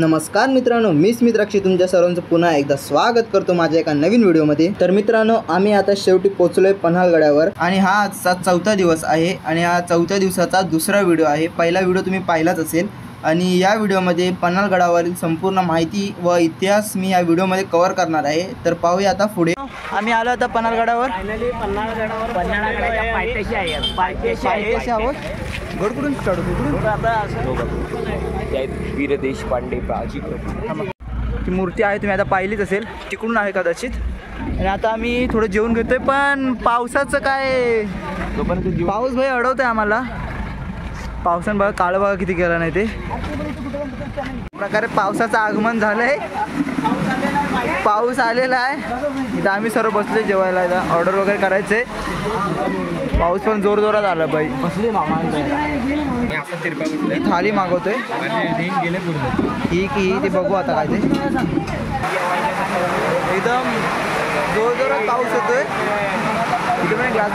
नमस्कार मित्रांनो, मी स्मित राक्षी तुमच्या सर्वांचं पुन्हा एकदा स्वागत करतो माझ्या एका नवीन व्हिडिओमध्ये। तर मित्रांनो, आम्ही आता शेवटी पोहोचलोय पन्हाळगडावर आणि हा आजचा चौथा दिवस आहे आणि हा चौथ्या दिवसाचा दुसरा व्हिडिओ आहे। पहिला व्हिडिओ तुम्ही पाहिलाच असेल आणि या व्हिडिओमध्ये पन्हाळगडावरील संपूर्ण माहिती व इतिहास मी या व्हिडिओमध्ये कव्हर करणार आहे। तर पाहूया आता पुढे। आम्ही आलो आता पन्हाळगडावर। फायनली पन्हाळगडाच्या पायथ्याशी आहोत। गडकडून स्टार्ट होतो आता वीर देशपांडे बाजी ती मूर्ती आहे, तुम्ही आता पाहिलीच असेल, तिकडून आहे कदाचित। आणि आता आम्ही थोडं जेवण घेतोय, पण पावसाचं काय, पाऊस भाई अडवतोय आम्हाला। पावसानं बघा काळं बघा किती केलं नाही ते प्रकारे पावसाचं आगमन झालंय, पाऊस आलेला आहे। इथं आम्ही सर्व बसले जेवायला, इथं ऑर्डर वगैरे करायचे। पाऊस पण जोर जोरात आला बाई। थाली मागवतोय ही की ते बघू आता काय ते। एकदम जोर जोरात पाऊस येतोय, इथे पण ग्लास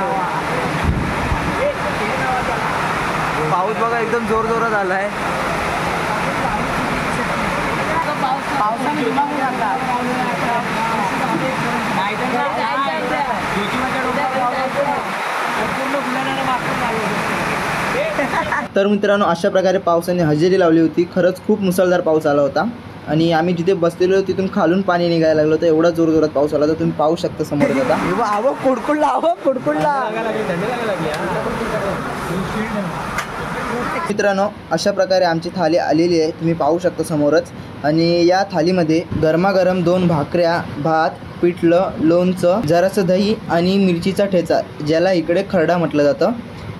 पाऊस बघा एकदम जोर जोरात आला आहे। तर मित्रांनो, अशा प्रकारे पावसाने हजेरी लावली होती। खरंच खूप मुसळधार पाऊस आला होता आणि आम्ही जिथे बसलेलो तिथून खालून पाणी निघायला लागलं होतं। एवढा जोर जोरात पाऊस आला तर तुम्ही पाहू शकता समोर आता। आवं कुडकुडला मित्रांनो, अशा प्रकारे आमची थाली आलेली आहे, तुम्ही पाहू शकता समोरच। आणि या थालीमध्ये गरमागरम 2 भाकऱ्या, भात, पिठलं, लोणचं, जरासं दही आणि मिरचीचा ठेचा, ज्याला इकडे खरडा म्हटलं जातं।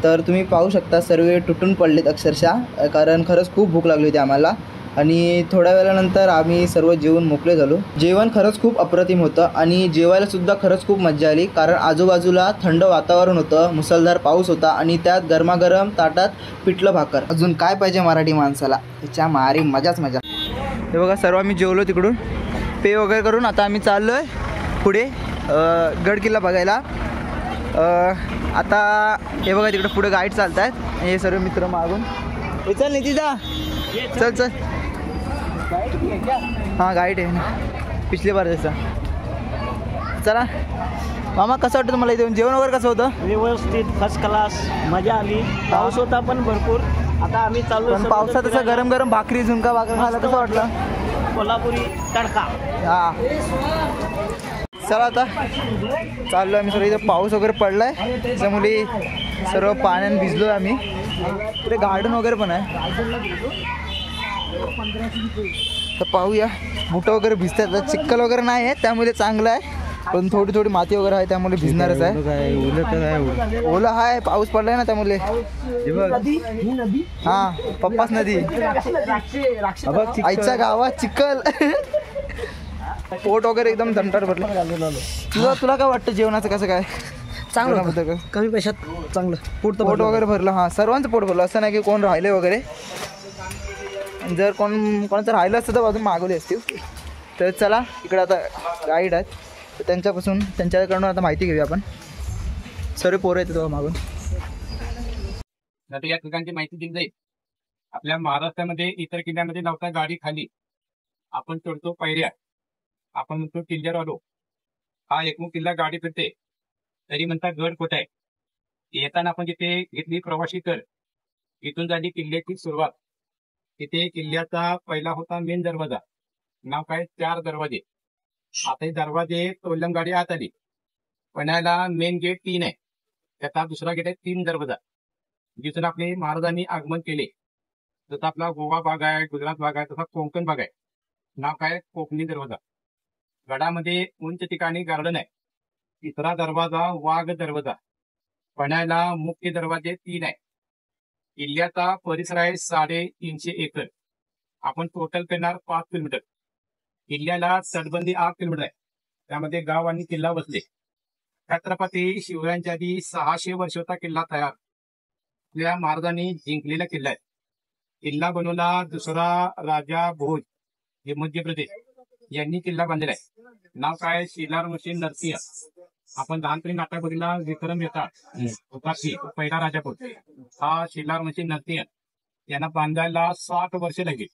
तर तुम्ही पाहू शकता सर्व तुटून पडलेत अक्षरशः, कारण खरंच खूप भूक लागली होती आम्हाला। आणि थोड्या वेळानंतर आम्ही सर्व जेवून मोकळे झालो। जेवण खरंच खूप अप्रतिम होतं आणि जेवायला सुद्धा खरंच खूप मजा आली, कारण आजूबाजूला थंड वातावरण होतं, मुसळधार पाऊस होता आणि त्यात गरमागरम ताटात पिठलं भाकर। अजून काय पाहिजे मराठी माणसाला, त्याच्या मारी मजाच मजा। हे बघा सर्व आम्ही जेवलो तिकडून पे वगैरे करून आता आम्ही चाललो आहे पुढे गड किल्ला बघायला। आता हे बघा तिकडे पुढे गाईड चालत आहेत, हे सर्व मित्र मागून। चल नितीजा, चल हाँ गाईड आहे ना पिछली बार जैसा। चला मामा, कसं वाटतं तुम्हाला इथे जेवण वगैरे कसं होतं? व्यवस्थित, फर्स्ट क्लास, मजा आली। पाऊस होता पण भरपूर। आता आम्ही चाललो पण पावसात असं गरम गरम भाकरी, झुणका भाकर खायला कसं वाटलं? कोल्हापुरी तडका। हां, चला आता चाललो आम्ही सर्व। इथं पाऊस वगैरे पडलाय त्याच्यामुळे सर्व पाण्याने भिजलो आम्ही। इकडे गार्डन वगैरे पण आहे, तर पाहूया। बुटं वगैरे भिजतात, चिखल वगैरे नाही आहे त्यामुळे चांगलं आहे, पण थोडी थोडी माती वगैरे आहे त्यामुळे भिजणारच आहे। ओला आहे, पाऊस पडलाय ना त्यामुळे। हां, पप्पाच नदी, आईच्या गावात चिखल। पोट वगैरे एकदम दमटाट भरलं। तुला काय वाटतं जेवणाचं कसं काय? चांगलं होतं, कमी पैशात चांगलं पोट वगैरे भरलं। हां, सर्वांचं पोट भरलं, असं नाही की कोण राहिले वगैरे। जर कोणाचं राहिलं असतं तर अजून मागवले असतील। तर चला, इकडे आता गाईड आहेत, तर त्यांच्याकडून आता माहिती घेऊया आपण। सर्व पोरं येतात तेव्हा मागून। या ठिकाणची माहिती दिली जाईल। आपल्या महाराष्ट्रामध्ये इतर किल्ल्यामध्ये नव्हता गाडी खाली, आपण चढतो पायऱ्या, आपण म्हणतो किल्ल्यावर आलो। हा एकूण किल्ला गाडी फिरते तरी म्हणतात गड कुठे आहे। येताना आपण जिथे घेतली प्रवासी कर, इथून झाली किल्ल्याची सुरुवात। तिथे किल्ल्याचा पहिला होता मेन दरवाजा, नाव काय 4 दरवाजे। आता हे दरवाजे तोलम गाडी आत आली, पण्याला मेन गेट 3 आहे, त्याचा दुसरा गेट आहे 3 दरवाजा, जिथून आपले महाराजांनी आगमन केले। जसा आपला गोवा भाग आहे, गुजरात भाग आहे, तसा कोकण भाग आहे, नाव काय कोकणी दरवाजा। गडामध्ये उंच ठिकाणी गार्डन आहे। तिसरा दरवाजा वाघ दरवाजा। पण्याला मुख्य दरवाजे 3 आहे। किल्ल्याचा परिसर आहे 350 एकर। आपण टोटल करणार 5 किलोमीटर। किल्ल्याला तटबंदी 8 किलोमीटर आहे, त्यामध्ये गाव आणि किल्ला बसले। छत्रपती शिवरायांच्या आधी 600 वर्ष होता किल्ला तयार। आपल्या महाराजांनी जिंकलेला किल्ला आहे। किल्ला बनवला दुसरा राजा भोज, हे मध्य प्रदेश, यांनी किल्ला बांधलेला आहे। नाव काय शिलार मशीन नरसिंह। आपण लहानपणी नाटक बघितला विक्रम येतात उपाशी पहिला राजापूर हा शिलार म्हणजे नरसिंह यांना बांधायला 60 वर्ष लागली।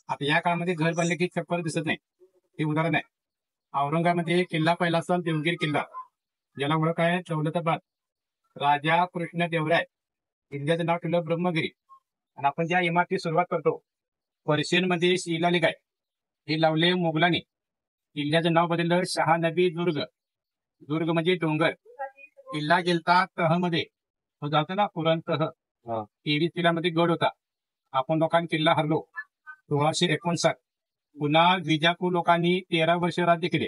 आता या काळामध्ये घर बांधले की छप्पर दिसत नाही, हे उदाहरण आहे. औरंगाबादमध्ये किल्ला पहिला असेल देवगिरी किल्ला, ज्याला ओळख आहे दौलताबाद. राजा कृष्णदेवराय किल्ल्याचं नाव ठेवलं ब्रह्मगिरी. आणि आपण ज्या इमारती सुरुवात करतो, पर्शियनमध्ये शिलालेख आहे, हे लावले मोगलांनी. किल्ल्याचं नाव बदललं शहानबी दुर्ग. दुर्ग म्हणजे डोंगर. किल्ला गेलता तहमध्ये, तो जातो ना पुरण तह, 23 किल्ल्यामध्ये गड होता. आपण लोकांनी किल्ला हरलो 1659. पुन्हा विजापूर लोकांनी 13 वर्ष राज्य केले.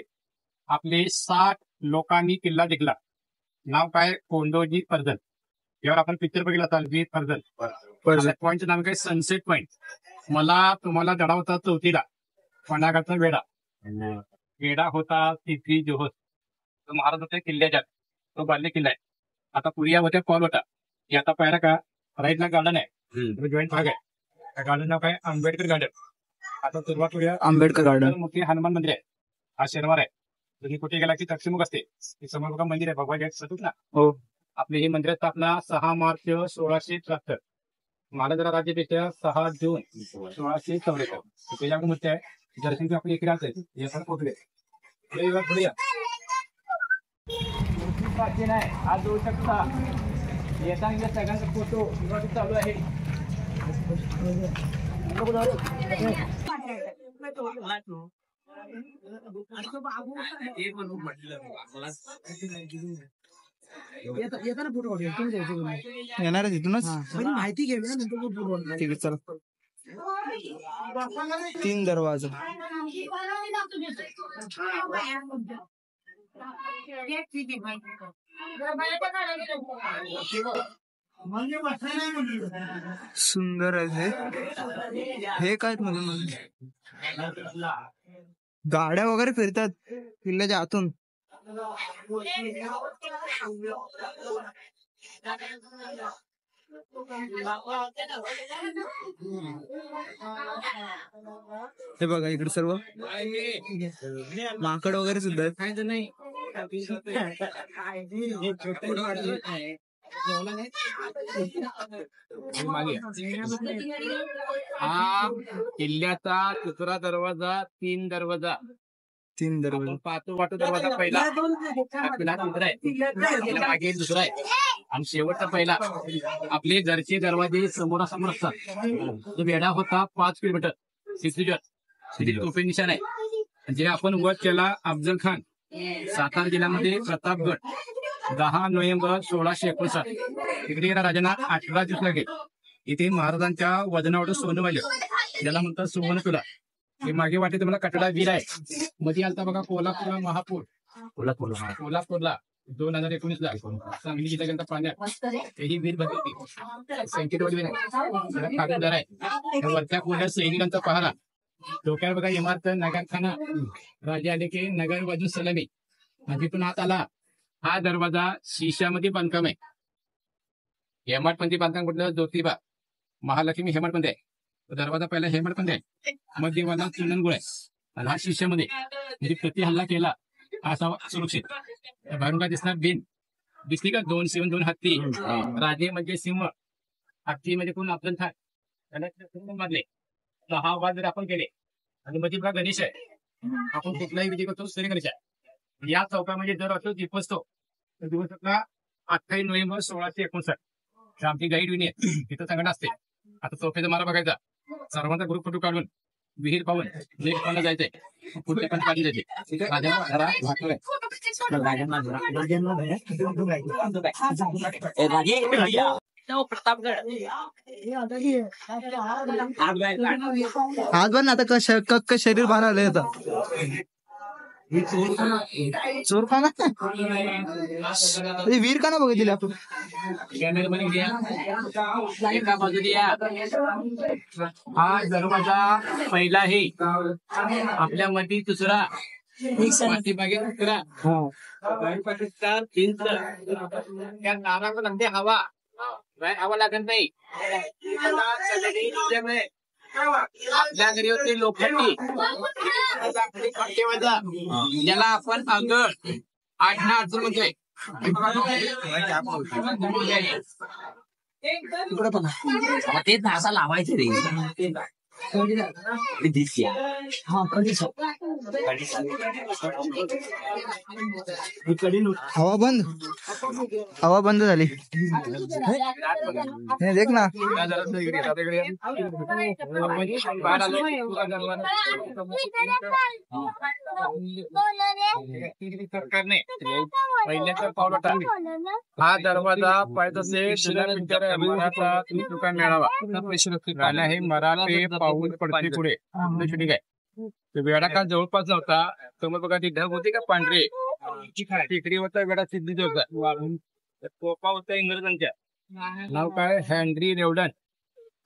आपले 60 लोकांनी किल्ला जिंकला. नाव काय? कोंडोजी कर्जत. यावर आपण पिक्चर बघितला होता, वीर कर्जत. पॉईंटचं नाव काय? Sunset point. मला तुम्हाला धडा होता 4थीला, पन्हागडचा वेढा. वेढा होता तिथी जोहर, तो महाराज होते किल्ल्याच्या, तो बाल्य किल्ला आहे. आता पुरिया होत्या कॉल होता. हे आता पाहिला का, राईटला गार्डन आहे, जॉईंट भाग आहे. त्या गार्डन नाव काय? आंबेडकर गार्डन. आता सुरुवात करूया आंबेडकर गार्डन. मोठी हनुमान मंदिर आहे, हा शनिवार आहे. तुम्ही कुठे गेला की तक्षमुख असते, समोर बघा मंदिर आहे, भगवान सतूक ना. हो. आपली ही मंदिर स्थापना 6 मार्च 1673. महाराष्ट्र राज्याभिषेक 6 जून 1674. त्याच्या मूर्ती आहे. दर्शन आपली इकडे असेल, हे पण पोहोचले पुढे या. प्राचीन आहे, आज जाऊ शकता. येताना सगळ्यांचा फोटो चालू आहे. येणार आहे तिथूनच माहिती घेऊया. ठीक आहे, चला. 3 दरवाजा. सुंदर आहे हे काय गाड्या वगैरे फिरतात किल्ल्याच्या आतून. हे बघा इकडे सर्व माकड वगैरे सुद्धा आहेत. हा किल्ल्याचा दुसरा दरवाजा, 3 दरवाजा. पाचवा वाटो दरवाजा पहिला, दुसरा आहे, मागे दुसरा आहे, आणि शेवटचा पहिला. आपले घरचे दरवाजे समोरासमोर असतात. जो वेढा होता 5 किलोमीटर, तोफे निशाण आहे. जे आपण वध केला अफजल खान, सातारा जिल्ह्यामध्ये प्रतापगड, 10 नोव्हेंबर 1659. तिकडे गेला राजांना 18 दिवस लागले. इथे महाराजांच्या वजनावर सोनं वाहिलं, ज्याला म्हणतात सुवर्ण तुला. हे मागे वाटे तुम्हाला कटडा वीर आहे. मध्ये आलता बघा कोल्हापूरला महापूर, कोल्हापूरला 2019 ला सांगली जिल्ह्याच्या पाण्यात ही वीर भरली. संकेतवाडी वीर आहे. वरच्या कोल्ह्यात सैनिकांचा पहारा. डोक्यावर बघा इमारत नगरखाना. राजे आले की नगर बाजू सलामी. तिथून आत आला. हा दरवाजा शिशामध्ये बांधकाम आहे. हेमाडपंथी बांधकाम कुठलं? ज्योतिबा महालक्ष्मी हेमाडपंथी आहे. दरवाजा पहिला हेमाडपंथी आहे, मध्यवाला चंदनगुळ आहे, आणि हा शिष्यामध्ये म्हणजे प्रति हल्ला केला असा सुरक्षित. बाहेरून काय दिसणार? बिन दिसली का? 2 सिंह 2 हत्ती. राजे म्हणजे सिंह, हत्ती म्हणजे कोण? अफजल खान. बांधले 6 वाद जर आपण केले, आणि मध्ये बघा गणेश आहे. आपण कुठलाही विधी करतो तरी गणेश आहे. या चौकामध्ये जर असं दीपोत्सव तर दिवस आपला 28 नोव्हेंबर 1659. आमची गाईड विनी आहे, तिथं संगत असते. आता चौफेचा मारा बघायचा, सर्वांचा ग्रुप फोटो काढून विहीर पाहून लेखपाला जायचंय, पुढे पण काढली जाते. हात बन आता कक्क शरीर बाहेर आलं येतं. चोर खाना वीर का ना बघितले आपण. एका बाजूने हा दरवाजा पहिला आहे, आपल्या मध्ये दुसरा, पाठीमागे दुसरा. पाकिस्तान त्या नाराला लागते हवा, हवा लागत नाही. आपल्या घरी होते लोखंडी, ज्याला आपण अंगड 8 अडचण म्हणतोय. तेच असा लावायचं रे. हवा बंद, हवा बंद झाली. हे देख ना. सरकारने पहिल्याचा पावलं टाकली. हा दरवाजा पायथ्याशी दुकान मिळावा आणि हे मराठे पाऊल पडते पुढे. ठीक आहे. वेडा का जवळपास नव्हता तर मग बघा ती ढग होती का पांढरे टेकडी होता वेडा सिद्धी होता. कोपा होता इंग्रजांच्या. नाव काय हेनरी रेवडन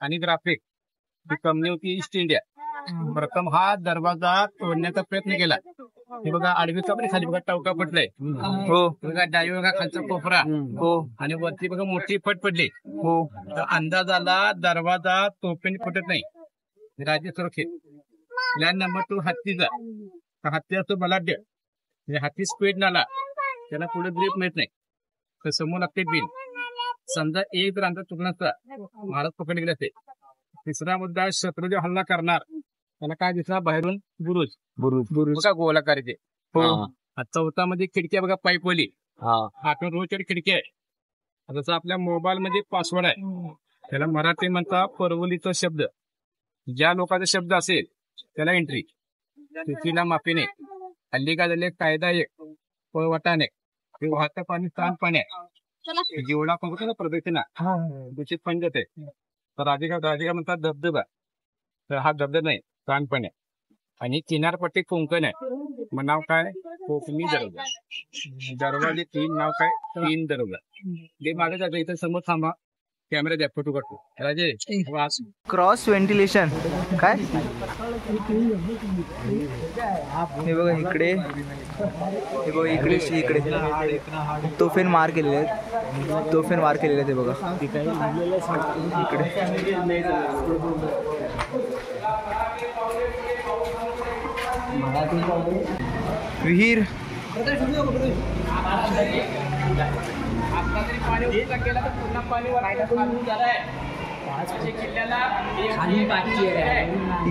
आणि ग्राफिक. ही कंपनी होती ईस्ट इंडिया. प्रथम हा दरवाजा तोडण्याचा प्रयत्न केला. हे बघा आडवी कपडे खाली बघा टवका पडलाय. हो बघा डावी बघा खालचा कोपरा. हो आणि वरती बघा मोठी फट पडली. हो अंदाज आला दरवाजा तोफेने फुटत नाही. राज्य सुरक्षित. प्लॅन नंबर 2 हत्तीचा. हत्ती असतो बलाढ्य. हत्ती स्पीड नाला त्याला पुढे ग्रीप मिळत नाही तर समोर लागते बिल. समजा एक जर अंदाज चुकला असता महाराज पकडले गेले असते. तिसरा मुद्दा शत्रूचा हल्ला करणार त्याला काय दिसला बाहेरून बुरुज. बघा गोलाकार ते. चौथा मध्ये खिडकी बघा पाईपवाली. आठवण रोजच्या खिडकी आहे. जसं आपल्या मोबाईल मध्ये पासवर्ड आहे त्याला मराठी म्हणता परवलीचा शब्द. ज्या लोकांचा शब्द असेल त्याला एंट्री. तिसरीला माफी नाही. हल्ली काय झाले कायदा एक पळवाटा नाही. वाहतं पाणी स्थान पाणी आहे. जेवढा पण प्रदक्षिणा दूषित पण जाते. तर राधिका म्हणतात धबधबा. तर हा धबधबा नाही सांडपाणी आहे. आणि किनारपट्टी कोंकण आहे. मग नाव काय कोकणी दरवाजा. दरवाजे 3 नाव काय 3 दरवाजा. ते मागे जायचं इथं समोर थांबा. कॅमेरा द्या फोटो काढतो. राजे क्रॉस व्हेंटिलेशन काय. हे बघा इकडे, हे बघा इकडे इकडे तोफेन मार केलेले आहेत. तोफेन मार केलेले आहेत. हे बघा इकडे विहीर.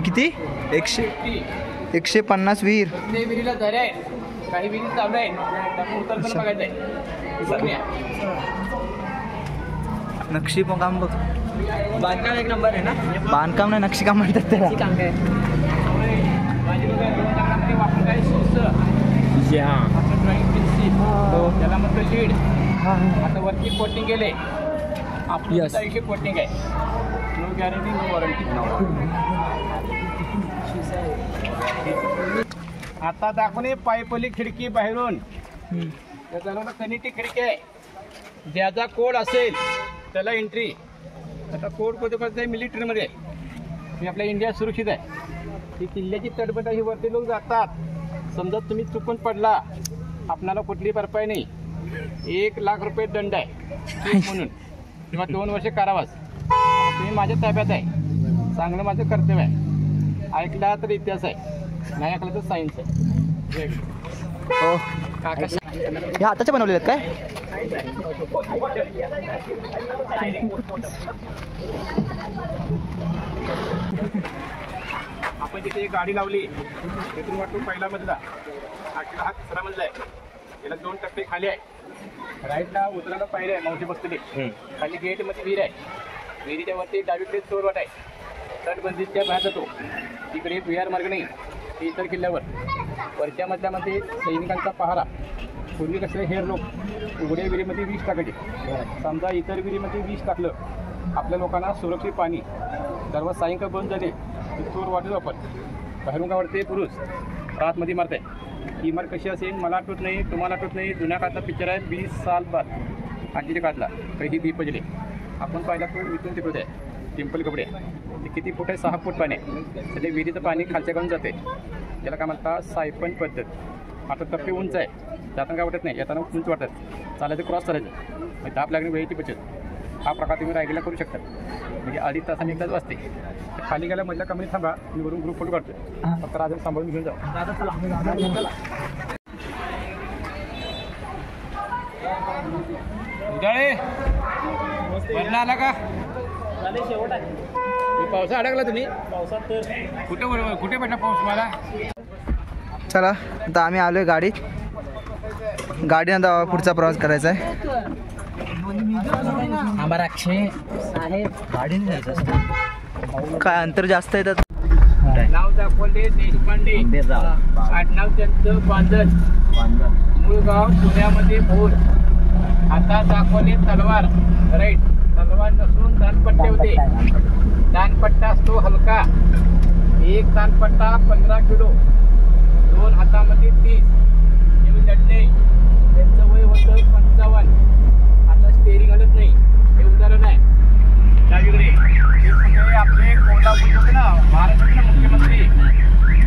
किती 150 विहीर. विहिरीला दर आहे. काही विहिरी चालू आहे. उतरताना बघायचंय. नक्षी काम बघ. बांधकाम एक नंबर आहे ना. बांधकाम नाही नक्षीकाम म्हणतात त्याला. त्याला म्हणतो लीड. आता वरती कोटिंग केले. आपली कोटिंग आहे. No guarantee no warranty. आता दाखवणे पाईपली खिडकी बाहेरून. त्याचा कनेक्टी खिडकी आहे. ज्याचा कोड असेल त्याला एंट्री. आता कोड कोणतं आहे मिलिटरीमध्ये. मी आपल्या इंडिया सुरक्षित आहे. ही किल्ल्याची तडबड ही वरती लोक जातात. समजा तुम्ही चुकून पडला आपणाला कुठली भरपाई नाही. 1 लाख रुपये दंड आहे म्हणून किंवा 2 वर्ष कारावास. तुम्ही माझ्या ताब्यात आहे. चांगलं माझं कर्तव्य आहे. ऐकला तर इतिहास आहे. नाही ऐकलं तर सायन्स आहे. हो हे हाताचे बनवलेले आहेत काय. आपण तिथे एक गाडी लावली. तिथून वाटतो पहिला मजला. हा 3रा मजला आहे. याला 2 टप्पे खाली आहे. राईटला उतरायला पायरी आहे. मावशी बसलेली. खाली गेट मध्ये विहीर आहे. विहिरीच्या वरती डावीकडे चोरवाट आहे. तटबंदीच्या बाहेर जातो. तिकडे विहार मार्ग नाही. इतर किल्ल्यावर वरच्या मधल्यामध्ये सैनिकांचा पहारा. पूर्वी कसं हेर लोक उघड्या विहिरीमध्ये विष टाकायचे. समजा इतर विहिरीमध्ये विष टाकलं आपल्या लोकांना सुरक्षित पाणी. सर्व सायंकाळ बंद झाले चोर वाटत आपण. बाहेरून काय वाटते पुरुष रातमध्ये मारते. ही इमारत कशी असेल मला आठवत नाही. तुम्हाला आठवत नाही. जुन्या काळातला पिक्चर आहे 20 साल बाद. आजीच्या काळातला पहिली दीप पजले. आपण पाहिला तो इथून तिकडे आहे. टेम्पल कपडे ते किती फूट आहे 6 फूट पाणी आहे. सध्या विहिरीचं पाणी खालच्या कडून जाते. त्याला काय म्हणतात सायपन पद्धत. आता टप्पे उंच आहे. जाताना काय वाटत नाही. येताना उंच वाटत. चालायचं क्रॉस करायचं. म्हणजे धाप लागणे वेळेची बचत. हा प्रकार तुम्ही रायगडला करू शकता. म्हणजे 2.5 तासांनी एकदाच वाजते. खाली गेल्या मधल्या कमी थांबा. मी वरून ग्रुप फोटो काढतो. फक्त राजा सांभाळून घेऊन जाऊ. उजाळे वरण आला का. पावसा अडकला तुम्ही पावसात तर कुठे पडला पाऊस तुम्हाला? चला आता आम्ही आलोय गाडीत. गाडीनं आता पुढचा प्रवास करायचा आहे. काय अंतर जास्त आहे तर नाव दाखवले देशपांडे, आडनाव त्यांचं बांधल, मूळ गाव पुण्यामध्ये भोर. आता दाखवले तलवार. राईट, तलवार नसून दानपट्टे होते. दानपट्टा असतो हलका. एक दानपट्टा 15 किलो, 2 हातामध्ये 30. हे लढणे. त्यांचं वय होतं 55. आता स्टेरिंग हलत नाही. हे उदाहरण आहे. डावीकडे हे म्हणजे आपले कोल्हापूर होते ना, महाराष्ट्राचे मुख्यमंत्री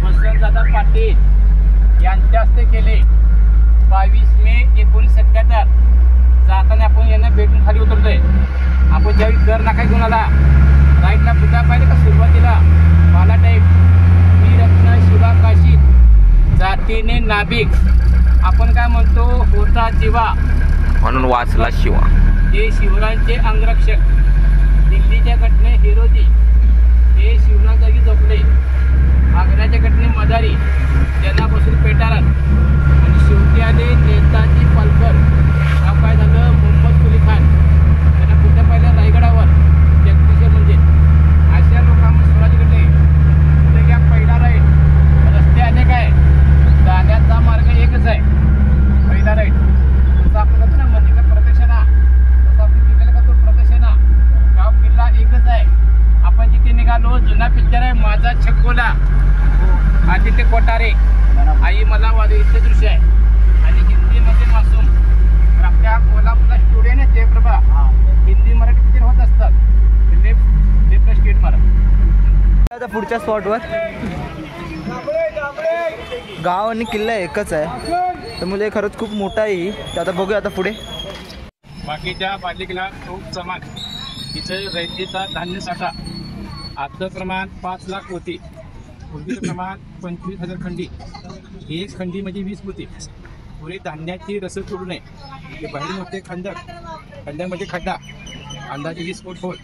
वसंतदादा पाटील यांच्या हस्ते केले. 22 मे 1977. जाताना आपण यांना भेटून खाली उतरतोय. आपण ज्यावेळी कर नाका घेऊन आला, राईटला बुद्धा पाहिजे का सुरुवातीला बाला टाईप मी रत्न शिवा काशीत जातीने नाभिक. आपण काय म्हणतो, होता जीवा म्हणून वाचला शिवा. हे शिवरायांचे अंगरक्षक. दिल्लीच्या घटने हिरोजी, हे शिवराज जागी जपले. आग्र्याच्या घटने मदारी, जनापासून पेटारण. आणि शेवटी आले नेताजी पालकर. नाव काय झालं, मोहम्मद कुली खान. त्यांना कुठे पाहिलं, रायगडावर जगदीश्वर म्हणजे. अशा लोकांमध्ये स्वराज घडले. पुढे घ्या पहिला राईट. रस्ते अनेक आहे, जाण्याचा मार्ग एकच आहे, पहिला राईट. जसं आपण करतो ना मंदिर प्रदक्षिणा, तसं आपण तिकडे करतो प्रदक्षिणा. गाव किल्ला एकच आहे. आपण जिथे निघालो, जुना पिक्चर आहे माझा छक्कोला, आणि तिथे कोटारे, आई मला वादे, इथं दृश्य आहे. आणि हिंदीमध्ये मासूम. तर आपल्या कोल्हापूरला स्टुडिओ आहे जयप्रभा, हिंदी मराठी पिक्चर होत असतात. लेफ्ट स्टेट मारा. आता पुढच्या स्पॉटवर गाव आणि किल्ला एकच आहे, तर मुले खरंच खूप मोठा आहे. तर आता बघूया आता पुढे. बाकीच्या पालिकेला तो समान. तिचं रैतीचा धान्य साठा आजचं प्रमाण 5 लाख होते. पूर्वीचं प्रमाण 25,000 खंडी. एक खंडी म्हणजे 20 पोती. पुढे धान्याची रसद सोडू नये. ते बाहेर मोठे खंडक, खंडकमध्ये खड्डा अंदाजे 20 फूट खोल.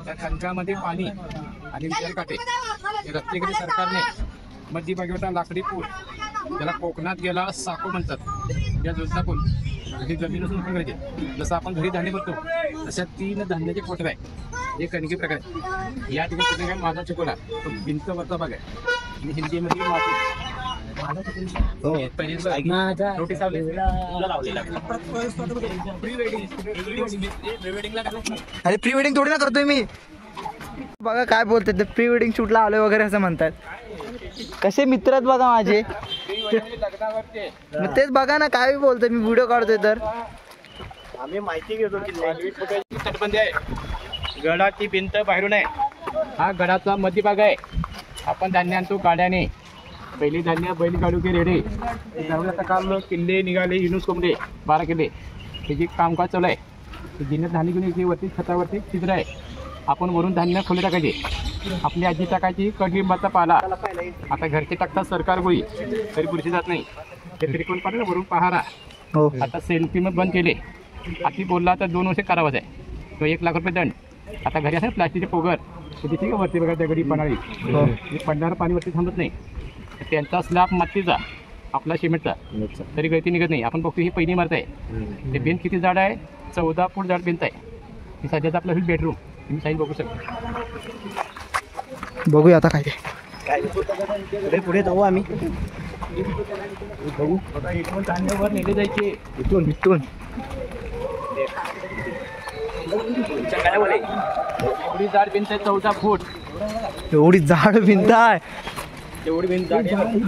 त्या खंडकामध्ये पाणी आणि विचार काटे. रस्तेकडे सरकारने मध्यभागी लाकडी पूल, त्याला कोकणात गेला साको म्हणतात, या जुलता पूल. ही जमीन असून करायचे. जसं आपण घरी धान्य भरतो तशा 3 धान्याचे कोटर आहे. हे कणकी प्रकार आहे. या ठिकाणी काय माझा चिकोला, तो भिंत वरचा भाग आहे. आणि हिंदीमध्ये अरे प्री वेडिंग थोडी ना करतोय मी. बघा काय बोलतात ते, प्री वेडिंग शूटला आलोय वगैरे असं म्हणतात. कसे मित्र आहेत बघा माझे. मग तेच बघा ना, काय बोलतोय मी, व्हिडिओ काढतोय तर. आम्ही माहिती घेतो की तटबंदी आहे. गडाची भिंत बाहेरून आहे. हा गडाचा मध्यभाग आहे. आपण धान्य आणतो गाड्याने. पहिली धान्य बैलगाडी के रेडे. आता काल किल्ले निघाले, युनेस्कोमध्ये 12 किल्ले. त्याची कामकाज चालू आहे. जिने धान्य घेऊन येते वरती छतावरती छिद्र आहे. आपण वरून धान्य खोले टाकायचे. आपली आजी टाकायची कडलिंबाचा पाला. आता घरचे टाकतात सरकार गोळी, तरी बुरशी जात नाही. ते त्रिकोण पाहिजे वरून पहारा. हो, आता सेल्फी मग बंद केले. आधी बोलला तर 2 वर्ष करावाच आहे. तो 1 लाख रुपये दंड. आता घरी असं प्लास्टिकचे पोगर तिथे ठीक आहे, वरती बघा दगडी पणाळी. पडणारं पाणी वरती थांबत नाही. त्यांचा स्लॅब मातीचा, आपला सिमेंटचा, तरी गळती निघत नाही. आपण बघतो ही पहिली इमारत आहे. ते भिंत किती जाड आहे, 14 फूट जाड भिंत आहे. ही सध्याचा आपलं होईल बेडरूम. तुम्ही साईड बघू शकता. बघूया आता काय ते. पुढे जाऊ आम्ही. बघू इथून धान्यावर नेले जायचे. इथून इथून एवढी जाड भिंत आहे, 14 फूट. एवढी जाड भिंत आहे. एवढी भिंत जाड आहे.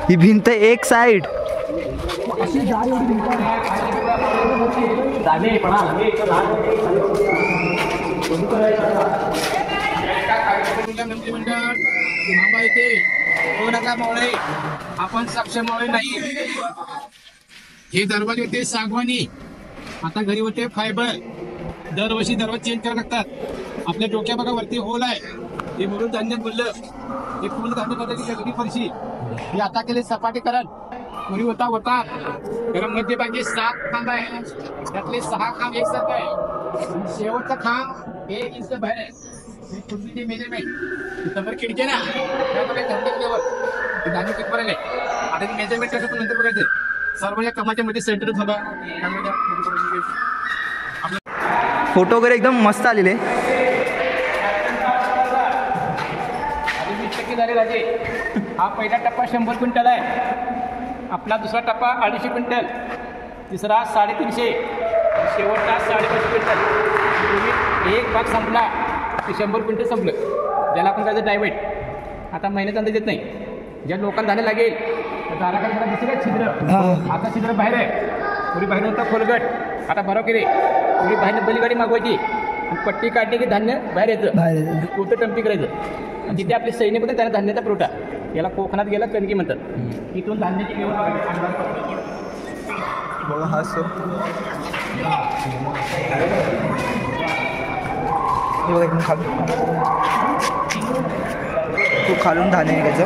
ही भिंत एक साईड. आपण सक्षम नाही. हे दरवाजे होते सागवानी, आता घरी होते फायबर. दरवर्षी दरवाजे चेंज करावे लागतात. आपल्या डोक्या बघा वरती होल आहे, हे म्हणून धान्य बोललं. हे फुल धान्य करताची सगळी फरशी हे आता केले सपाटीकरण. पुरी होता गरम मध्यभागी 7 खांब आहे. त्यातले 6 खांब एकसारखं आहे. शेवटचा खांब 1 इंच बाहेर आहे. तुमची मेजरमेंट समोर खिडकी ना धान्य किती पर्यंत आता ती मेजरमेंट कसं नंतर बघायचं सर्व या कमाच्या मध्ये सेंटर झाला. फोटो वगैरे एकदम मस्त आलेले. 20% झाले राजे. हा पहिला टप्पा 100 क्विंटल आहे. आपला दुसरा टप्पा 250 क्विंटल, तिसरा 350, शेवटचा 550 क्विंटल. एक भाग संपला ते 100 क्विंटल संपलं. ज्याला आपण काय डायवेट आता महिन्यात अंदाज येत नाही. ज्या लोकांना झाले लागेल तर दाराखाली जरा दिसते का छिद्र. आता छिद्र बाहेर आहे. पुरी बाहेर होतं खोलगट. आता बरोबर केले पुरी बाहेर बैलगाडी मागवायची, पट्टी काढली की धान्य बाहेर येतं. कुठं टंपी करायचं आणि तिथे आपले सैनिक होते त्यांना धान्याचा पुरवठा. याला कोकणात गेला कणकी म्हणतात. इथून धान्याची व्यवस्था हा सो खूप खालून धान्य निघायचं.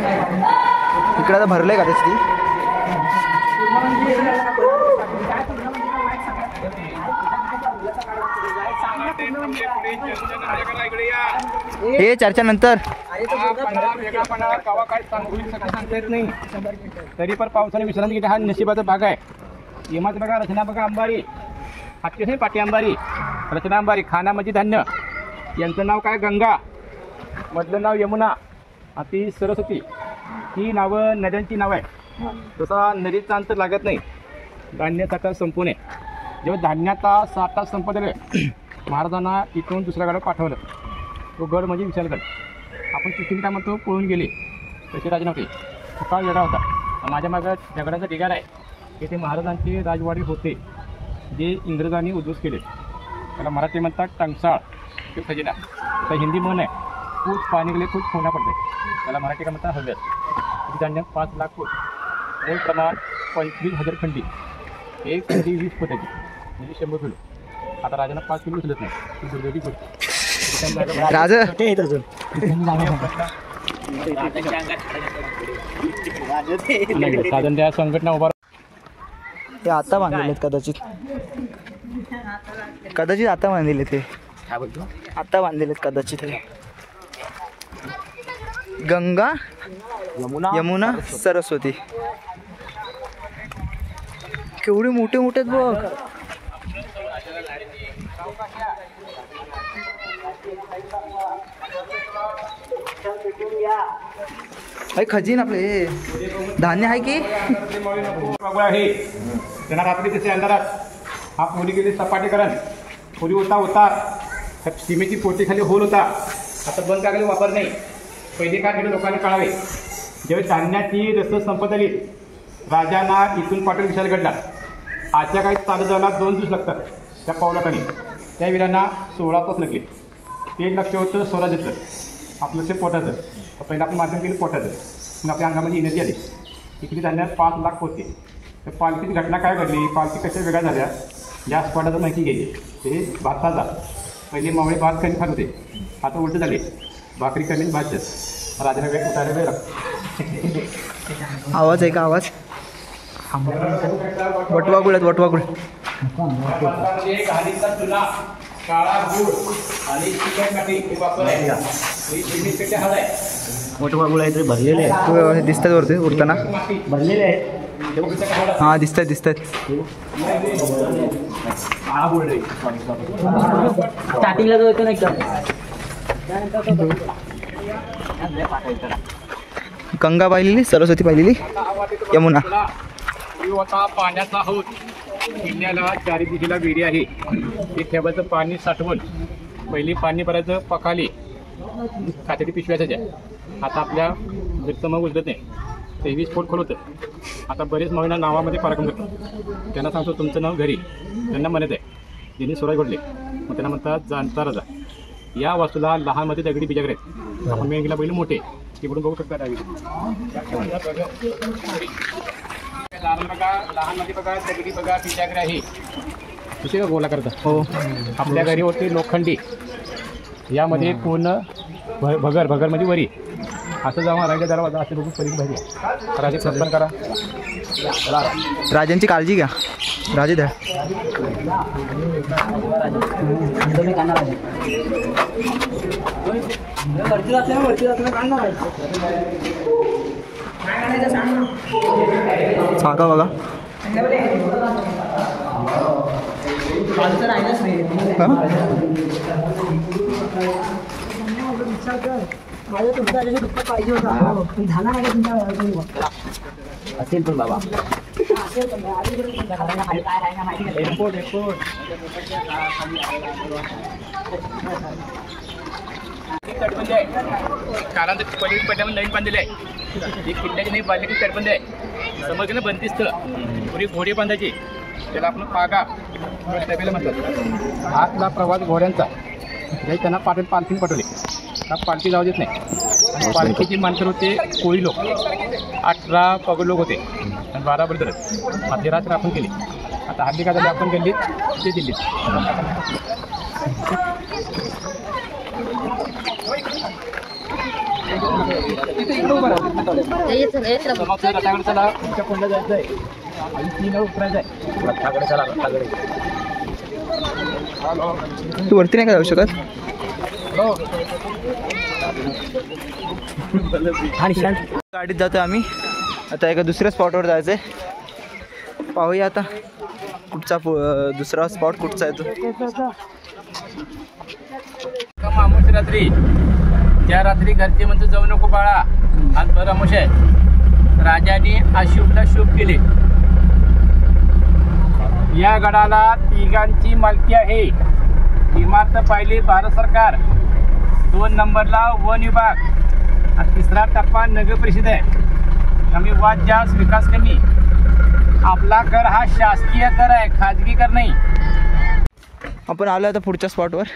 इकडं आता भरलंय का त्याची हे चर्चा नंतर सांगता येत नाही. तरी पण पावसाने विश्रांती घेते. हा नशिबाचा भाग आहे. येमाचं बघा, रचना बघा अंबारी, हातची नाही पाटी अंबारी, रचना अंबारी, खाना म्हणजे धान्य. यांचं नाव काय गंगा, मधलं नाव यमुना, ती सरस्वती. ही नावं नद्यांची नाव आहे. तसा नदीचा अंतर लागत नाही. धान्य साठा संपवणे. जेव्हा धान्याचा साठा संपवले महाराजांना इथून दुसऱ्या गडावर पाठवलं. तो गड म्हणजे विशालगड. आपण तिथून काय म्हणतो पळून गेले तसे राजे नव्हते. तो वेगळा होता. माझ्या मागं दगडाचा ढिगारा आहे. येथे महाराजांचे राजवाडे होते जे इंग्रजांनी उद्ध्वस्त केले. त्याला मराठी म्हणतात टंकसाळ ते खजिना. तर हिंदी म्हण आहे खूप पाणी गेले खूप खोना पडते. त्याला मराठी काय म्हणतात हव्यास. धान्य 5 लाख फूट, मूळ प्रमाण 25,000 खंडी, 1 खंडी 20 फुटाची म्हणजे 100 किलो. आता राजांना 5 किलो उचलत नाही. ती दुर्दैवी गोष्ट. राजा साधन त्या संघटना उभा. ते आता बांधलेले कदाचित आता बांधलेले. ते आता बांधलेले कदाचित. गंगा यमुना सरस्वती केवढे मोठे मोठे बघ. खजीन आपले धान्य आहे की आहे. त्यांना रात्री तसे अंधारात हा पोरी गेली सपाटीकरण. पोरी होता सीमेची पोटी खाली होल होता. आता बंद कागले वापर नाही. पहिले काय केलं लोकांनी कळावे. ज्यावेळी धान्याची रस संपत आली राजांना इथून पाटील विशालगडला. आजच्या काही चालत जायला 2 दिवस लागतात त्या पावलाखाली. त्या वीरांना 16 तास लागले. ते लक्ष होतं स्वराज्याचं, आपलं ते पोटाचं. पहिलं आपण माध्यम केलं पोटाचं. मग आपल्या अंगामध्ये एनर्जी आली. इकडे धान्यात 5 लाख होते. तर पालखीची घटना काय घडली, पालखी कशा वेगळ्या झाल्या या स्पॉटाचं माहिती घ्यायची. ते भाताचा पहिले मावळे भात कमी खात होते. आता उलट झाले भाकरी कमी भात जास्त. राजाला वेळ उठायला वेळ लागतो. आवाज आहे का आवाज. वटवागुळ वटवागुळ. काळा गुळ आणि चिकनसाठी वटवागुळ आहे तरी भरलेले आहे. दिसतात वरती उडताना भरलेले आहेत. हां दिसतात. स्टार्टिंगला जो येतो ना एकदम. गंगा पाहिलेली, सरस्वती पाहिलेली, यमुना. होता पाण्याचा हौद. किल्ल्याला 4 दिशेला विहिरी आहे. ते ठेवायचं पाणी साठवून पहिली पाणी भरायचं पखाली कातडी पिशव्याच्या. आता आपल्या घरचं मग उजळत नाही. 23 फूट खोल होतं. आता बरेच महिला नावामध्ये पराक्रम करतात. त्यांना सांगतो तुमचं नाव घरी. त्यांना म्हणत आहे ज्यांनी स्वराज घडले मग त्यांना म्हणतात जाणता राजा. या वास्तूला लहानमध्ये दगडी बिजागर आहेत. आपण मेंगीला बैल मोठे तिकडून बघू शकता. डावी लहानमध्ये बघा दगडी बघा बिजागर आहे. तुझे का गोला करता. हो. आपल्या घरी होते लोखंडी. यामध्ये पूर्ण भगर म्हणजे वरी असं जाऊन राजा दरवाजा असे बघून पलीकडे पाहिजे राजे प्रस्थान करा. राजांची काळजी घ्या. राजे द्या. सांगा बघा. असेल पण बाबा तटबंदी आहे. कालांतर पलीकडे पडल्यामध्ये नवीन बांधलेली आहे. ही किल्ल्याची नाही बांधलेली तटबंदी आहे. समोर ना बंदिस्त पुरी घोडी बांधायची, त्याला आपण पागा डब्याला म्हणतात. आतला प्रवास घोड्यांचा हे त्यांना पालखी पटवली. का पालखी जाऊ देत नाही. पालखीची माणसं होते कोळी लोक, 18 पगड लोक होते आणि 12 ब्रदर. मध्यरात्र आपण केली. आता हल्ली का झाली आपण गल्लीत ते दिल्लीत. रथाकडे चला, तुमच्या कोंडा जायचं आहे आणि 3 उतरायचं आहे. रथाकडे चला, रथाकडे. तू वरती नाही का जाऊ शकत? गाडीत जातो आम्ही आता. एका दुसऱ्या स्पॉटवर जायचं आहे. पाहूया आता कुठचा दुसरा स्पॉट कुठचा आहे तो. आमुष रात्री त्या रात्री घरचे म्हणजे जाऊ नको बाळा, आज बरं आमुष आहे. राजाने अशुभला शुभ केले. या गडाला तिघांची मालकी आहे. इमारत पाहिली भारत सरकार, 2 नंबरला वन विभाग आणि 3रा टप्पा नगर परिषद आहे. कमी वाद जास्त विकास कमी. आपला कर हा शासकीय कर आहे, खाजगी कर नाही. आपण आलो आता पुढच्या स्पॉटवर.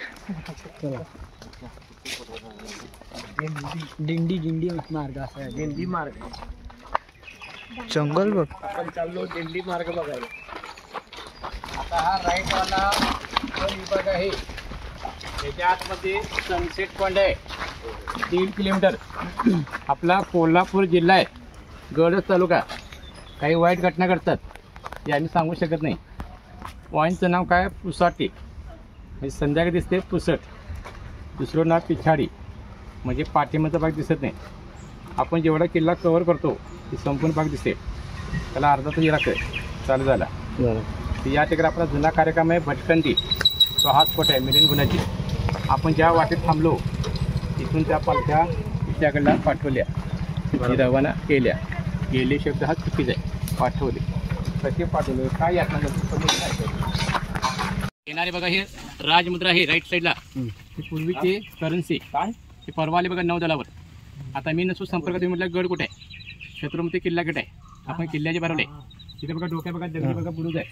दिंडी मार्ग असा आहे. दिंडी मार्ग जंगल बघ. आपण चाललो दिंडी मार्ग बघायला. आता हा राईटवाला वन विभाग आहे. त्याच्या आतमध्ये सनसेट पॉइंट आहे 3 किलोमीटर. आपला कोल्हापूर जिल्हा आहे, गडच तालुका. काही वाईट घटना घडतात ते आम्ही सांगू शकत नाही. पॉईंटचं नाव काय, पुसाटी म्हणजे संध्याकाळी दिसते पुसट. दुसरं नाव पिछाडी म्हणजे पाठीमागचा भाग दिसत नाही. आपण जेवढा किल्ला कव्हर करतो ती संपूर्ण भाग दिसते. त्याला अर्धा तास लागतं चालू झाला. या ठिकाणी आपला जुना कार्यक्रम आहे भटकंती. तो हा स्पॉट आहे मिलिंद गुन्ह्याची. आपण ज्या वाटेत थांबलो तिथून त्या पालख्या तिच्याकडला पाठवल्या, रवाना केल्या. गेले शब्द हा चुकीचा आहे. पाठवले कसे पाठवले काय यात येणारे बघा. हे राजमुद्रा आहे राईट साईडला. ही पूर्वीची करन्सी काय हे परवाले बघा नौदलावर. आता मी नसू संपर्कात म्हटलं गड कुठे आहे, छत्रपती किल्ला कुठे आहे. आपण किल्ल्याचे भरवले. तिथे बघा डोक्या बघा दगडी बघा बुरुज आहे.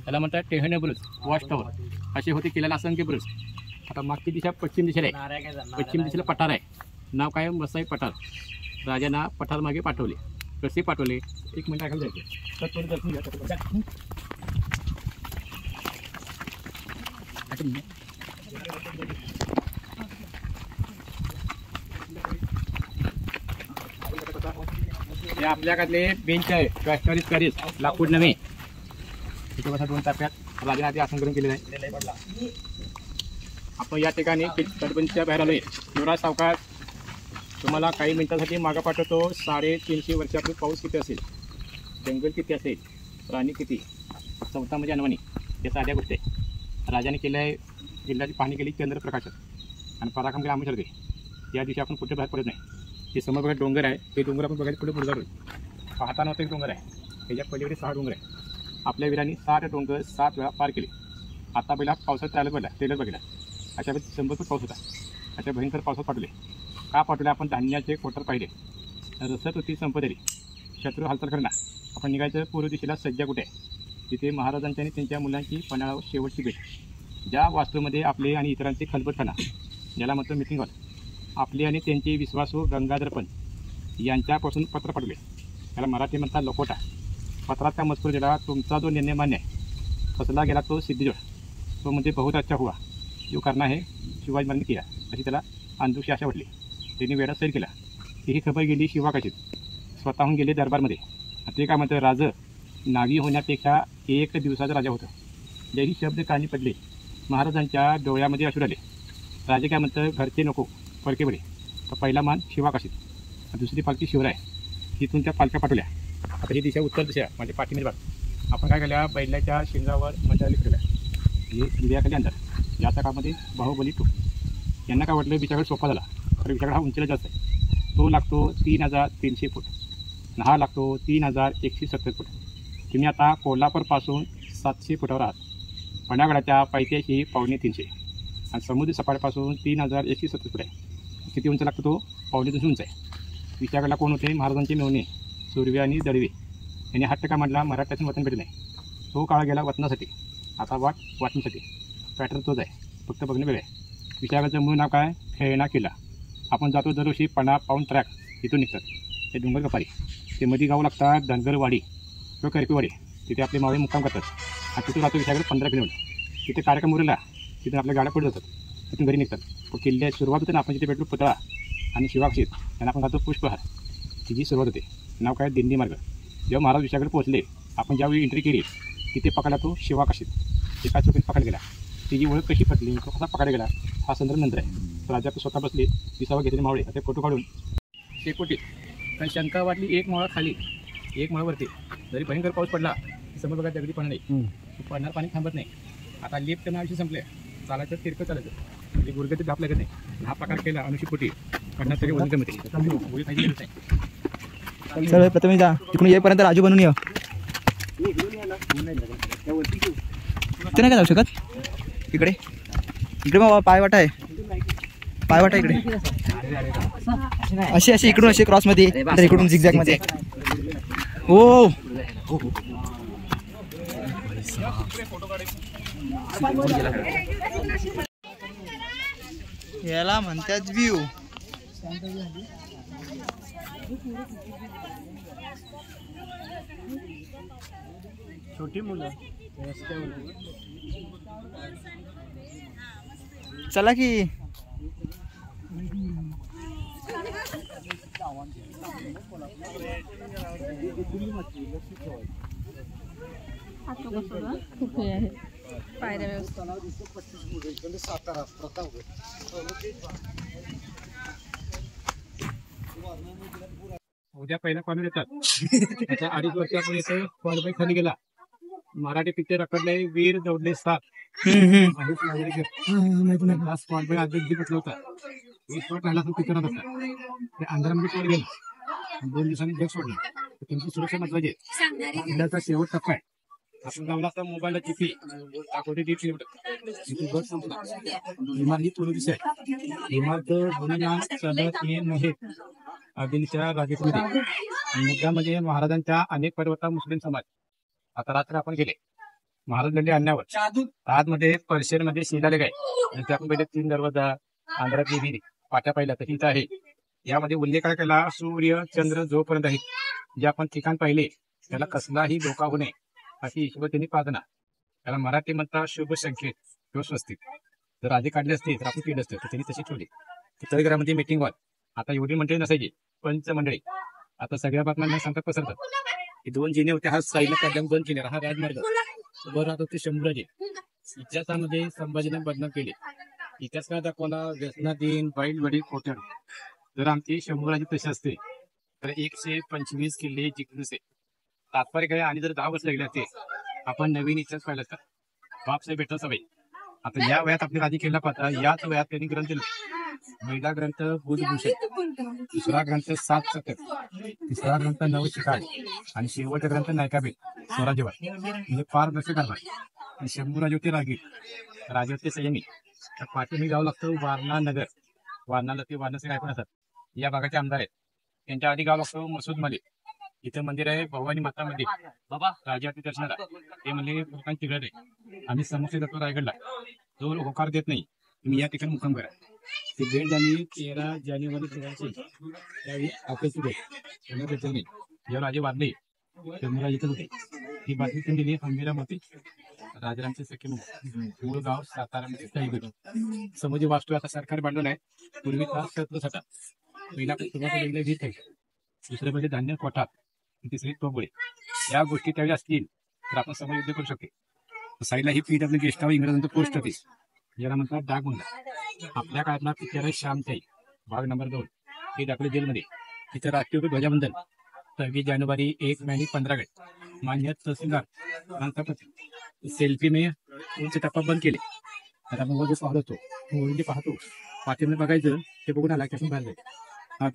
त्याला म्हणतात टेहणे बुरुज, वॉच टॉवर असे होते किल्ल्याला असंख्य बुरुज. आता मागची दिशा पश्चिम दिशेला आहे. पश्चिम दिशेला पठार आहे. नाव काय, मसाई पठार. राजांना पठार मागे पाठवले. कसे पाठवले 1 मिनिट ऐकायला जायचं तर थोडं दर्शन घ्या. हे आपल्याकडले बेंच आहे कॅरीज लाकूड नव्हे. तिथे बसा 2 टप्प्यात राजाने आधी आसन करून केलेलं आहे. आपण या ठिकाणी तटबंदीच्या बाहेर आलोय. युवराज सावकार तुम्हाला काही मिनिटांसाठी मागं पाठवतो. 350 वर्षापूर्वी पाऊस किती असेल, जंगल किती असेल, प्राणी किती, 4 म्हणजे अनवाणी. हे साध्या गोष्टी आहे. राजाने केलं आहे. जिल्ह्याची पाहणी केली चंद्रप्रकाशात आणि पराक्रम केला आम्ही ठरते. या दिवशी आपण कुठे बाहेर पडत नाही. हे समोर बघा डोंगर आहे. ते डोंगर आपण बघायला पुढे जातो. पाहताना एक डोंगर आहे. त्याच्या पलीकडे 6 डोंगर आहे. आपल्या वीरांनी 7 डोंगर 7 वेळा पार केले. आता पहिला पावसात ट्रेलर बघितला. अशा वेळी 100 फूट पाऊस होता. अशा भयंकर पावसात पाठवले. का पाठवले, आपण धान्याचे कोटर पाहिले. रसद होती संपलेली. शत्रू हालचाल करणार. आपण निघायचं पूर्व दिशेला सज्जा कुठे आहे. तिथे महाराजांची आणि त्यांच्या मुलांची पन्हाळावर शेवटची भेट. ज्या वास्तूमध्ये आपले आणि इतरांचे खलबतखाना, ज्याला म्हणतो मीटिंग हॉल, आपले आणि त्यांचे विश्वासू गंगाधरपण यांच्यापासून पत्र पाठवले. त्याला मराठी म्हणतात लकोटा. पत्रात का मजकूर दिला, तुमचा जो निर्णय मान्य आहे, फसला गेला तो सिद्धीजोड, तो म्हणजे बहुत अच्छा हुआ, जो करना है शिवाजी महाराजांनी केला, अशी त्याला अंधुशी आशा वाटली. त्यांनी वेळा सैल केला. ही खबर गेली शिवाकाशीत, स्वतःहून गेले दरबारमध्ये. ते काय म्हणतं, राजं नावी होण्यापेक्षा एक दिवसाचा राजा होता. जरी शब्द कानी पडले, महाराजांच्या डोळ्यामध्ये अश्रू आले. राजे काय म्हणतं, घरचे नको परके बरे. तर पहिला मान शिवाकाशीत, दुसरी पालखी शिवराय. तिथून त्या पालख्या पाठवल्या. आता ही दिशा उत्तर दिशा म्हणजे पाठीमध्ये भाग. आपण काय केल्या, बैलाच्या शिंगावर मंडळी फिरल्या, म्हणजे दिव्याखाली अंतर. याच्या काळामध्ये बाहुबली टू यांना काय वाटलं, बिचारगड सोपा झाला, तर बिचारगड हा उंचीला जास्त आहे. तो लागतो 3300 फूट आणि हा लागतो 3170 फूट. तुम्ही आता कोल्हापूरपासून 700 फुटावर आहात. पन्हागडाच्या पायथ्याशी 250 आणि समुद्र सपाटीपासून 3170 फूट आहे. किती उंच लागतो तो? 250 उंच आहे. विचारगडला कोण होते? महाराजांचे मेवणे सुर्वे आणि दळवे यांनी हट्ट का म्हटला, मराठ्यातून वतन भेटले नाही. तो काळ गेला वतनासाठी, आता वाटण्यासाठी. पॅटर्न तोच आहे, फक्त बघणं वेगळं आहे. विचाराचं मूळ नाव काय? खेळणा किल्ला. आपण जातो दरवर्षी पणा पाऊंड ट्रॅक इथून निघतात ते डोंगर कपारी. ते मध्ये गाव लागतात धनगरवाडी किंवा करपीवाडी. तिथे आपले मावळे मुक्काम करतात आणि तिथून राहतो विचारगड 15 किलोमीटर. तिथे कार्यक्रम उरला तिथून आपल्या गाड्या पुढे जातात, तिथून घरी निघतात. पण किल्ल्यात सुरुवात होते ना, आपण तिथे भेटलो पुतळा आणि शिवाक्षित त्यांना आपण घालतो पुष्पहार. तिची सुरुवात होते. नाव काय? दिंडी मार्ग. जेव्हा महाराज विशाळगड पोहोचले, आपण ज्यावेळी एंट्री केली तिथे पकडला तो शिवाकाशीत. एका चुकीत पकडला गेला. तिची ओळख कशी पडली, तो कसा पकडला गेला, हा संदर्भ नंतर आहे. राजा स्वतः बसले, विसावा घेतले मावळे ते फोटो काढून शेकोटी. कारण शंका वाटली, एक माळा खाली एक माळावरती. जरी भयंकर पाऊस पडला समोर बघा दगडी पाणी नाही, पडणार पाणी थांबत नाही. आता लिफ्ट नाविषयी संपले, चालायचं तिरकं चालायचं म्हणजे गुडघे धाप लागत नाही. हा प्रकार केला अनुशीपोटी पडणार तरी वजन जमते. गोळी खायची गरज नाही. चल प्रथम जा, तिकडून येईपर्यंत राजू बनून ये. ते नाही का जाऊ शकत इकडे? इकडे मग पायवाटा आहे, पायवाटा इकडे. अशी इकडून अशी क्रॉसमध्ये, इकडून झिगझॅगमध्ये. हो याला म्हणतात व्ह्यू. छोटी मुलं चला की. उद्या पहिला कॉमेडी येतात. त्याच्या 2.5 वर्षापूर्वी येथे कॉलबाई खाली गेला. मराठी पिक्चर रखडले वीर दौडले 7. कॉलबाई आधी म्हटलं होता 20 वर्ष राहिला पिक्चरात होता. ते अंधारामध्ये कोण गेला, 2 दिवसांनी जग सोडलं. त्यांची सुरक्षा महत्वाची आहे. किल्ल्याचा शेवट टप्पा आहे. आपण गावला असता मोबाईलला चिठी दाखवते, ती बस संपला. विमान ही पूर्व दिशा आहे. विमान सलग 3 महिने आदिलच्या राजकीमध्ये मुद्द्यामध्ये महाराजांच्या अनेक परिवर्तन मुस्लिम समाज. आता रात्र आपण गेले, महाराज लढले अन्यावर. आतमध्ये पर्शियनमध्ये शिलालेख आहे आणि आपण पहिले 3 दरवाजा, आंध्रातली विहिरी, पाट्या पाहिल्या तर इथं आहे. यामध्ये उल्लेख काय केला, सूर्य चंद्र जोपर्यंत आहे, जे आपण ठिकाण पाहिले त्याला कसलाही धोका होऊ नये अशी ईश्वर त्यांनी प्रार्थना. त्याला मराठी म्हणता शुभ संकेत किंवा स्वस्तिक. जर आधी काढले असते तर आपण केलं असतं, तर त्यांनी तशी ठेवली. तळेघरामध्ये मीटिंग हॉल. आता एवढी मंडळी नसायची, पंच मंडळी. आता सगळ्या बातम्यांना सांगतात पसरतात. हे 2 जिने होते, हा साईला काढल्याम 2 जिने, हा राजमार्ग. उभं राहत होते शंभराजे. इतिहासामध्ये संभाजीने बदनाम केले. इतिहास दाखवला व्यसनाधीन बैलवडी खोटण. जर आमची शंभराजी तशी असते तर 125 किल्ले जिंकले. तात्पर्य काय, आणि जर 10 वर्ष लागले असते आपण नवीन इतिहास पाहिला असता. बापसाहेब भेटला सवय. आता या वयात आपली आधी केला पाहता, याच वयात त्यांनी ग्रंथ दिला. पहिला ग्रंथ बुधभूषण, दुसरा ग्रंथ 7 शतक, तिसरा ग्रंथ 9 शिकाळ आणि शेवटचा ग्रंथ नायकाबेल स्वराज्यवर. म्हणजे फार लक्ष करणार. आणि शंभूराजे होते रागीर, राजे होते संयमी. त्या पाठीमागे गाव लागतं वारणा नगर. वारणाला ते वारणाचे काय पण असतात, या भागाचे आमदार आहेत. त्यांच्या आधी गाव लागतं मसूद मलिक. इथं मंदिर आहे भवानी माता मंदिर. बाबा राजा दर्शनाला ते म्हणजे लोकांची गड आहे. आम्ही समोसे जातो रायगडला, जो होकार देत नाही तुम्ही या ठिकाणी मुक्काम करा. ती भेट झाली 13 जानेवारी 1300. त्यावेळी आपल्याची भेट नाही. जेव्हा राजे वाढले तेव्हा इथं होते. ही बातमी त्यांनी दिली हंबीरामध्ये. राजारामचे सख्खे मूळ गाव सातारामध्ये काही भेटून समोरची वास्तू आता सरकार बांधून आहे. पूर्वीचा शस्त्रसाठा पहिला सुरुवातीला भीत आहे, दुसरे म्हणजे धान्य कोठार, तिसरी टोबळे. या गोष्टी त्यावेळी असतील तर आपण समयुद्ध करू शकतो. साईडला ही PW गेस्ट हाऊस, इंग्रजांचं पोस्ट ऑफिस, याला म्हणतात डागुंडा. आपल्या काळातला पिक्चर आहे श्यामशाही, भाग नंबर 2, हे दाखवले जेलमध्ये. तिथं राष्ट्रीय ध्वजावंदन 26 जानेवारी 1 मे 15 गट. मान्य तहसीलदार सेल्फी में उंच टप्पा बंद केले. आता आपण वर पाहतो पाठीमध्ये बघायचं, ते बघून आला की आपण बाहेर जायचं. हा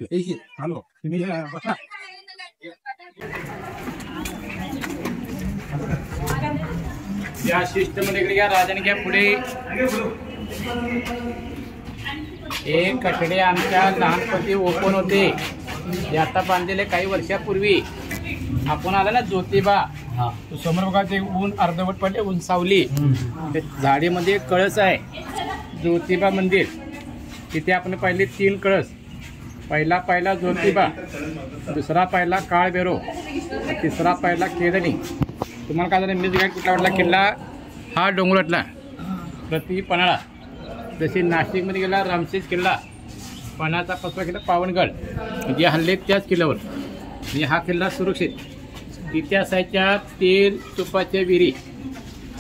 हॅलो, तुम्ही बसा. या सिस्टम इकडे या राजाने घ्या पुढे. हे कठडे आमच्या लहानपणी ओपन होते, ते आता बांधलेले काही वर्षापूर्वी. आपण आला ना ज्योतिबा, तो समोर बघा ते ऊन अर्धवट पडले, ऊन सावली, झाडीमध्ये कळस आहे ज्योतिबा मंदिर. तिथे आपण पाहिले 3 कळस. पहिला ज्योतिबा, दुसरा पहिला काळभैरव, तिसरा पहिला केदली. तुम्हाला काय झालं मिस गाईड कुठला वाटला किल्ला? हा डोंगरातला प्रति पन्हाळा. जसे नाशिकमध्ये गेला रामशेष किल्ला, पन्हाळाचा 5वा किल्ला पावनगड, जे हल्ले त्याच किल्ल्यावर. म्हणजे हा किल्ला सुरक्षित. इतिहासाच्या तेल तुपाच्या विहिरी,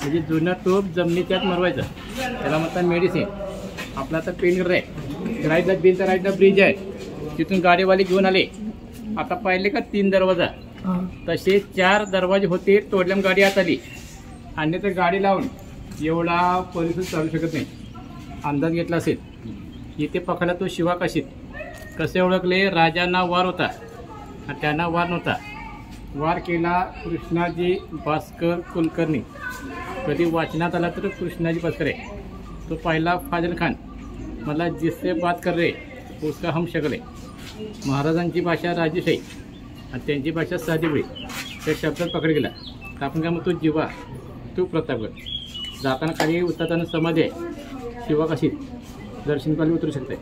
म्हणजे जुनं तूप जमिनीच्यात मरवायचं, त्याला म्हणतात मेडिसिन. आपला तर पेंटर आहे, राईटला ब्रिज आहे, तिथून गाडीवाले घेऊन आले. आता पाहिले का 3 दरवाजा, तसे 4 दरवाजे होते, तोडल्याम गाडी आत आली. आणि तर गाडी लावून एवढा परिसर चालू शकत नाही. अंदाज घेतला असेल. इथे पकडला तो शिवा काशीत. कसे ओळखले? राजांना वार होता आणि त्यांना वार नव्हता. वार केला कृष्णाजी भास्कर कुलकर्णी. कधी वाचनात आला तर कृष्णाजी भास्कर आहे. तो पहिला फाजल खान, मला जिससे बात कर रे उसका हम शकले. महाराजांची भाषा राजेशाही आणि त्यांची भाषा साधीबळी. त्या शब्दात पकड गेला तर आपण काय म्हणतो जीवा तू प्रतापगड. जाताना खाली उतरताना समाधी आहे शिवाकाशीत, दर्शन खाली उतरू शकते.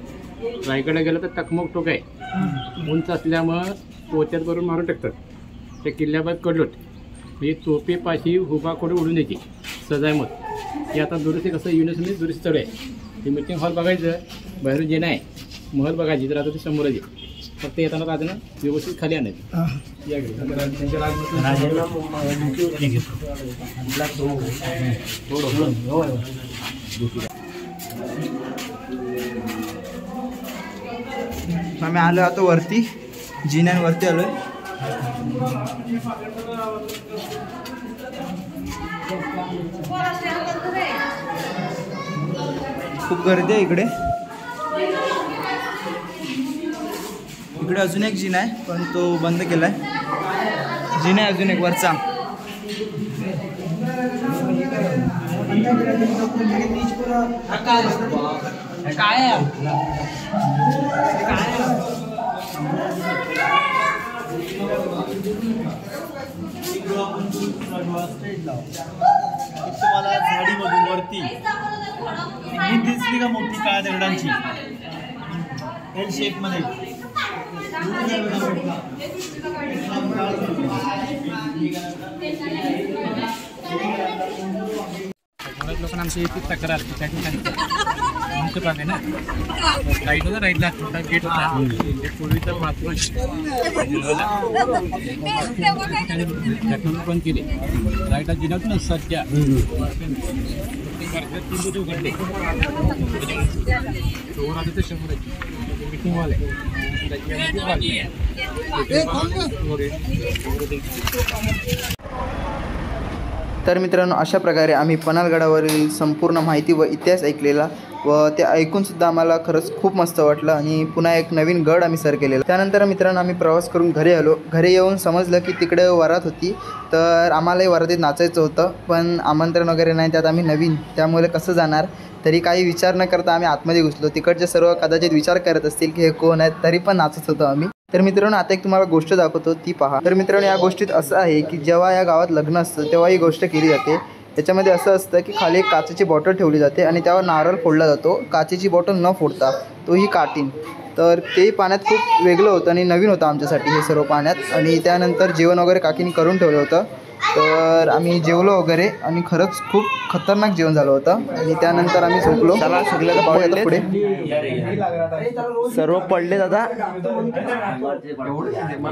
रायगडला गेलं तर टकमक टोक आहे, उंच असल्यामुळं पोत्यात भरून मारून टाकतात. त्या किल्ल्याबाद कडलोट, म्हणजे तोपेपाशी हुबा कडे उडून द्यायची सजाय मत. हे आता दुरुस्ती कसं युनिव्हर्सिटी दुरुस्ती चालू आहे. ते मीटिंग हॉल बघायचं, बाहेरून जे नाही महल बघायची, तर आता ते समोरच आहे. फक्त येताना राजानं व्यवस्थित खाली आणायचं. या आम्ही आलो आता वरती, जिन्यांवरती आलोय. खूप गर्दी आहे इकडे. इकडे अजून एक जिना आहे, पण तो बंद केलाय. जिना आहे अजून एक वरचा. काय तुम्हाला झाडीमधून वरती दिसली का मोठी काळ्या दगडांची एल शेप मध्ये. बऱ्याच लोकांना आमची येते तक्रार त्या ठिकाणी आमचं भाग आहे ना, राईट होता, राईटला छोटा गेट होता, पूर्वीचं बाथरूम पण केले. राईटला जिनात ना सध्या 3 उघडले. चोर आले तर 100 मीटिंग हॉल आहे. तर मित्रांनो, अशा प्रकारे आम्ही पन्हाळगडावरील संपूर्ण माहिती व इतिहास ऐकलेला व ते ऐकूनसुद्धा आम्हाला खरंच खूप मस्त वाटलं. आणि पुन्हा एक नवीन गड आम्ही सर केलेला. त्यानंतर मित्रांनो आम्ही प्रवास करून घरी आलो. घरी येऊन समजलं की तिकडे वरात होती, तर आम्हालाही वरातीत नाचायचं होतं, पण आमंत्रण वगैरे नाही, त्यात आम्ही नवीन, त्यामुळे कसं जाणार. तरी काही विचार न करता आम्ही आतमध्ये घुसलो. तिकडचे सर्व कदाचित विचार करत असतील की हे कोण आहेत, तरी पण नाचत होतो आम्ही. तर मित्रांनो आता एक तुम्हाला गोष्ट दाखवतो, ती पहा. तर मित्रांनो या गोष्टीत असं आहे की जेव्हा या गावात लग्न असतं तेव्हा ही गोष्ट केली जाते. त्याच्यामध्ये असं असतं की खाली एक काचेची बॉटल ठेवली जाते आणि त्यावर नारळ फोडला जातो. काचेची बॉटल न फोडता, तोही काटीन. तर ते पाण्यात खूप वेगळं होतं आणि नवीन होतं आमच्यासाठी हे सर्व पाण्यात. आणि त्यानंतर जेवण वगैरे काकीने करून ठेवलं होतं. तर आम्ही जेवलो वगैरे आणि खरंच खूप खतरनाक जेवण झालं होतं आणि त्यानंतर आम्ही झोपलो. चला सगळं पाहूया पुढे. सर्व पडले आता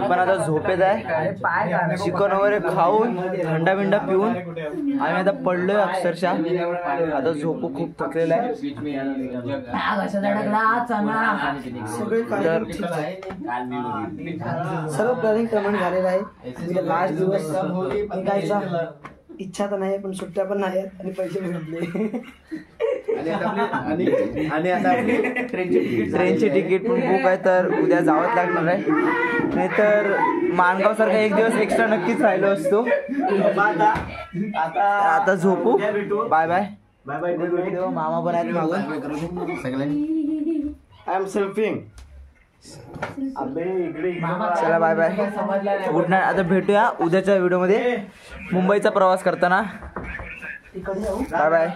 पण आता झोपेत आहे. चिकन वगैरे खाऊन थंडा बिंडा पिऊन आम्ही आता पडलोय अक्षरशः. आता झोपू खूप थकलेला आहे. तर सर्व प्लॅनिंग प्रमाणे झालेलं आहे. लास्ट दिवस निघायचा इच्छा तर नाही पण सुट्ट्या पण नाही आणि पैसे पण घेतले आणि आता ट्रेनची तिकीट पण बुक आहे तर उद्या जावंच लागणार आहे. नाहीतर माणगाव सारखा एक दिवस एक्स्ट्रा नक्कीच राहिलो असतो. आता झोपू. Bye bye bye bye. मामा पण आहेत मागून. I am selfing. चला बाय बाय गुड नाईट. आता भेटूया उद्याच्या व्हिडिओमध्ये मुंबईचा प्रवास करताना. Bye bye.